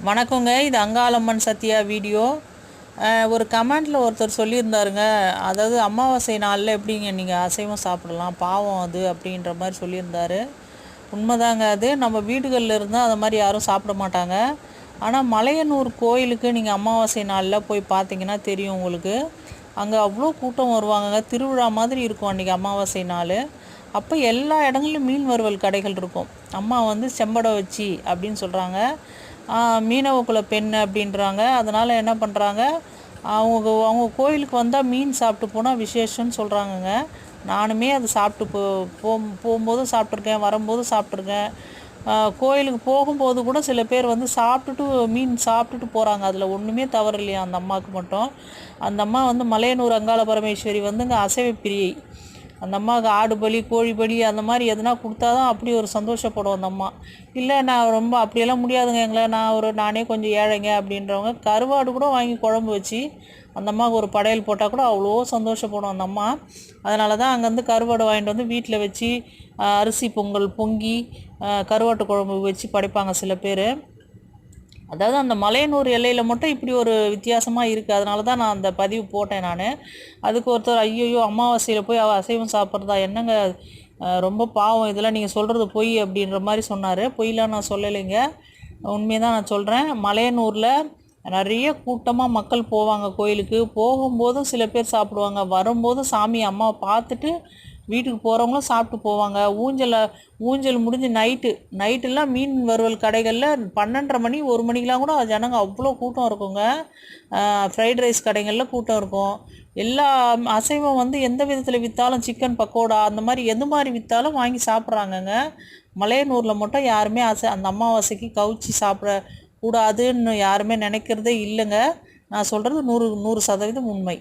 வணக்கங்க. இது அங்காளம்மன் சத்யா வீடியோ. ஒரு கமெண்ட்டில் ஒருத்தர் சொல்லியிருந்தாருங்க, அதாவது அமாவாசை நாளில் எப்படிங்க நீங்கள் அசைவம் சாப்பிடலாம், பாவம் அது அப்படின்ற மாதிரி சொல்லியிருந்தாரு. உண்மைதாங்க, அது நம்ம வீடுகளில் இருந்தால் அதை மாதிரி யாரும் சாப்பிட மாட்டாங்க. ஆனால் மலையனூர் கோயிலுக்கு நீங்கள் அமாவாசை நாளில் போய் பார்த்தீங்கன்னா தெரியும் உங்களுக்கு. அங்கே அவ்வளோ கூட்டம் வருவாங்கங்க, திருவிழா மாதிரி இருக்கும் அன்றைக்கி அமாவாசை நாள். அப்போ எல்லா இடங்களிலும் மீன் வறுவல் கடைகள் இருக்கும். அம்மா வந்து செம்படை வச்சு அப்படின்னு சொல்கிறாங்க, மீனவ குல பெண் அப்படின்றாங்க. அதனால் என்ன பண்ணுறாங்க, அவங்க கோயிலுக்கு வந்தால் மீன் சாப்பிட்டு போனால் விசேஷம்னு சொல்கிறாங்கங்க. நானுமே அது சாப்பிட்டு போகும்போதும் சாப்பிட்ருக்கேன், வரும்போதும் சாப்பிட்ருக்கேன். கோயிலுக்கு போகும்போது கூட சில பேர் வந்து சாப்பிட்டுட்டு மீன் சாப்பிட்டுட்டு போகிறாங்க. அதில் ஒன்றுமே தவறு இல்லையா அந்த அம்மாவுக்கு மட்டும். அந்த அம்மா வந்து மலையனூர் அங்காள பரமேஸ்வரி வந்துங்க அசைவ பிரியை. அந்த அம்மாவுக்கு ஆடு பலி, கோழி பலி அந்த மாதிரி எதுனா கொடுத்தா தான் அப்படி ஒரு சந்தோஷப்படும் அந்த அம்மா. இல்லை நான் ரொம்ப அப்படியெல்லாம் முடியாதுங்க, எங்களை நானே கொஞ்சம் ஏழைங்க அப்படின்றவங்க கருவாடு கூட வாங்கி குழம்பு வச்சு அந்த அம்மாவுக்கு ஒரு படையல் போட்டால் கூட அவ்வளோ சந்தோஷப்படும் அந்த அம்மா. அதனால தான் அங்கேருந்து கருவாடு வாங்கிட்டு வந்து வீட்டில் வச்சு அரிசி பொங்கல் பொங்கி கருவாட்டு குழம்பு வச்சு படைப்பாங்க சில பேர். அதாவது அந்த மலையனூர் எல்லையில் மட்டும் இப்படி ஒரு வித்தியாசமாக இருக்குது. அதனால தான் நான் அந்த பதிவு போட்டேன் நான். அதுக்கு ஒருத்தர், ஐயோ அமாவாசையில் போய் அசைவம் சாப்பிட்றதா என்னங்க, ரொம்ப பாவம், இதெல்லாம் நீங்கள் சொல்கிறது பொய் அப்படின்ற மாதிரி சொன்னார். பொய்லாம் நான் சொல்லலைங்க, உண்மையை தான் நான் சொல்கிறேன். மலையனூரில் நிறைய கூட்டமாக மக்கள் போவாங்க கோயிலுக்கு. போகும்போதும் சில பேர் சாப்பிடுவாங்க, வரும்போதும் சாமி அம்மாவை பார்த்துட்டு வீட்டுக்கு போகிறவங்களும் சாப்பிட்டு போவாங்க. ஊஞ்சல் முடிஞ்சு நைட்டெல்லாம் மீன் வறுவல் கடைகளில் 12:30 மணி 1 மணிக்கெலாம் கூட ஜனங்க அவ்வளோ கூட்டம் இருக்குங்க. ஃப்ரைட் ரைஸ் கடைகளில் கூட்டம் இருக்கும். எல்லா அசைவம் வந்து எந்த விதத்தில் விற்றாலும், சிக்கன் பக்கோடா அந்த மாதிரி எது மாதிரி விற்றாலும் வாங்கி சாப்பிட்றாங்கங்க. மலையனூரில் மட்டும் யாருமே அந்த அமாவாசைக்கு கவுச்சி சாப்பிடக்கூடாதுன்னு யாருமே நினைக்கிறதே இல்லைங்க. நான் சொல்கிறது 100% உண்மை.